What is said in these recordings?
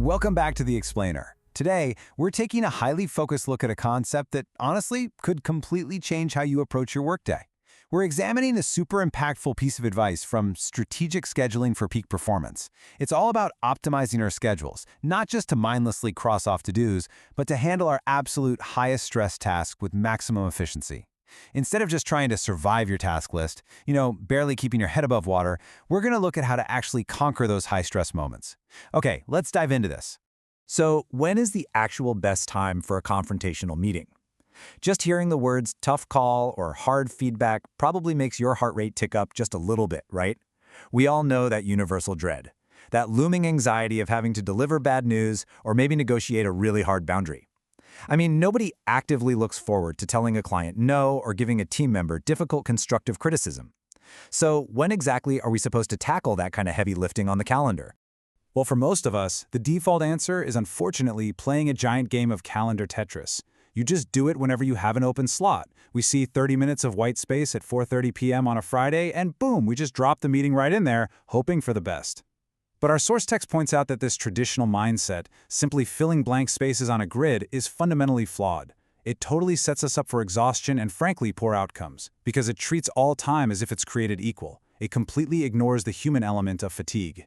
Welcome back to The Explainer. Today, we're taking a highly focused look at a concept that, honestly, could completely change how you approach your workday. We're examining a super impactful piece of advice from strategic scheduling for peak performance. It's all about optimizing our schedules, not just to mindlessly cross off to-dos, but to handle our absolute highest stress tasks with maximum efficiency. Instead of just trying to survive your task list, barely keeping your head above water, we're going to look at how to actually conquer those high-stress moments. Okay, let's dive into this. So, when is the actual best time for a confrontational meeting? Just hearing the words tough call or hard feedback probably makes your heart rate tick up just a little bit, right? We all know that universal dread, that looming anxiety of having to deliver bad news or maybe negotiate a really hard boundary. I mean, nobody actively looks forward to telling a client no or giving a team member difficult constructive criticism. So, when exactly are we supposed to tackle that kind of heavy lifting on the calendar? Well, for most of us, the default answer is unfortunately playing a giant game of calendar Tetris. You just do it whenever you have an open slot. We see 30 minutes of white space at 4:30 p.m. on a Friday, and boom, we just drop the meeting right in there, hoping for the best. But our source text points out that this traditional mindset, simply filling blank spaces on a grid, is fundamentally flawed. It totally sets us up for exhaustion and, frankly, poor outcomes, because it treats all time as if it's created equal. It completely ignores the human element of fatigue.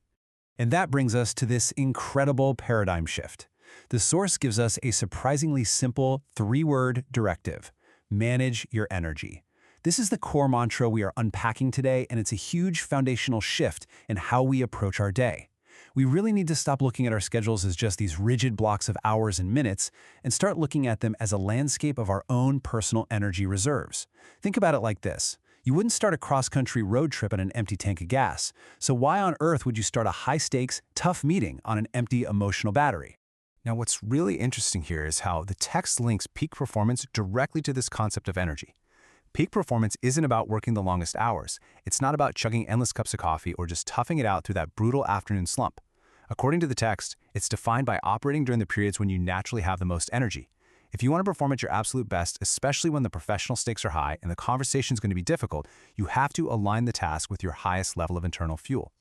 And that brings us to this incredible paradigm shift. The source gives us a surprisingly simple three-word directive: manage your energy. This is the core mantra we are unpacking today, and it's a huge foundational shift in how we approach our day. We really need to stop looking at our schedules as just these rigid blocks of hours and minutes and start looking at them as a landscape of our own personal energy reserves. Think about it like this. You wouldn't start a cross-country road trip on an empty tank of gas, so why on earth would you start a high-stakes, tough meeting on an empty emotional battery? Now, what's really interesting here is how the text links peak performance directly to this concept of energy. Peak performance isn't about working the longest hours. It's not about chugging endless cups of coffee or just toughing it out through that brutal afternoon slump. According to the text, it's defined by operating during the periods when you naturally have the most energy. If you want to perform at your absolute best, especially when the professional stakes are high and the conversation is going to be difficult, you have to align the task with your highest level of internal fuel.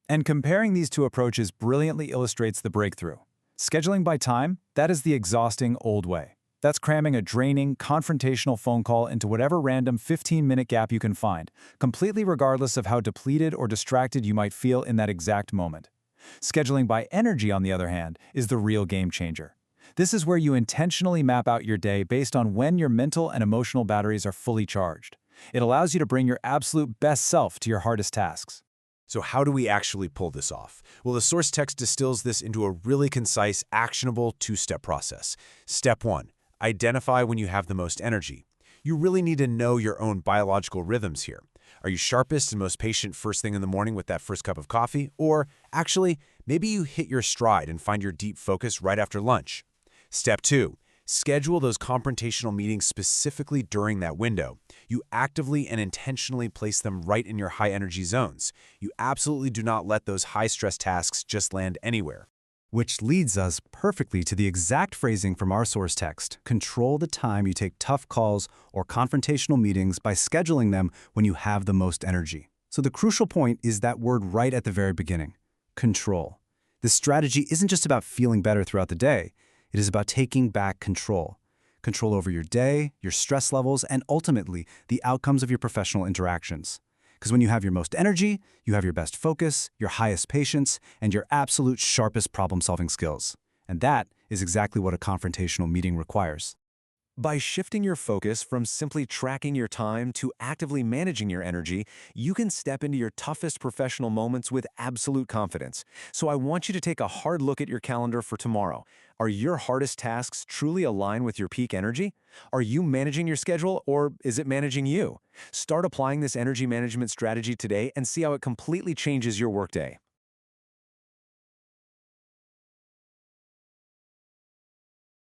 And comparing these two approaches brilliantly illustrates the breakthrough. Scheduling by time, that is the exhausting old way. That's cramming a draining, confrontational phone call into whatever random 15-minute gap you can find, completely regardless of how depleted or distracted you might feel in that exact moment. Scheduling by energy, on the other hand, is the real game changer. This is where you intentionally map out your day based on when your mental and emotional batteries are fully charged. It allows you to bring your absolute best self to your hardest tasks. So how do we actually pull this off? Well, the source text distills this into a really concise, actionable two-step process. Step 1. Identify when you have the most energy. You really need to know your own biological rhythms here. Are you sharpest and most patient first thing in the morning with that first cup of coffee? Or, actually, maybe you hit your stride and find your deep focus right after lunch. Step 2. Schedule those confrontational meetings specifically during that window. You actively and intentionally place them right in your high-energy zones. You absolutely do not let those high-stress tasks just land anywhere. Which leads us perfectly to the exact phrasing from our source text: control the time you take tough calls or confrontational meetings by scheduling them when you have the most energy. So the crucial point is that word right at the very beginning: control. This strategy isn't just about feeling better throughout the day. It is about taking back control. Control over your day, your stress levels, and ultimately the outcomes of your professional interactions. Because when you have your most energy, you have your best focus, your highest patience, and your absolute sharpest problem-solving skills. And that is exactly what a confrontational meeting requires. By shifting your focus from simply tracking your time to actively managing your energy, you can step into your toughest professional moments with absolute confidence. So I want you to take a hard look at your calendar for tomorrow. Are your hardest tasks truly aligned with your peak energy? Are you managing your schedule, or is it managing you? Start applying this energy management strategy today and see how it completely changes your workday.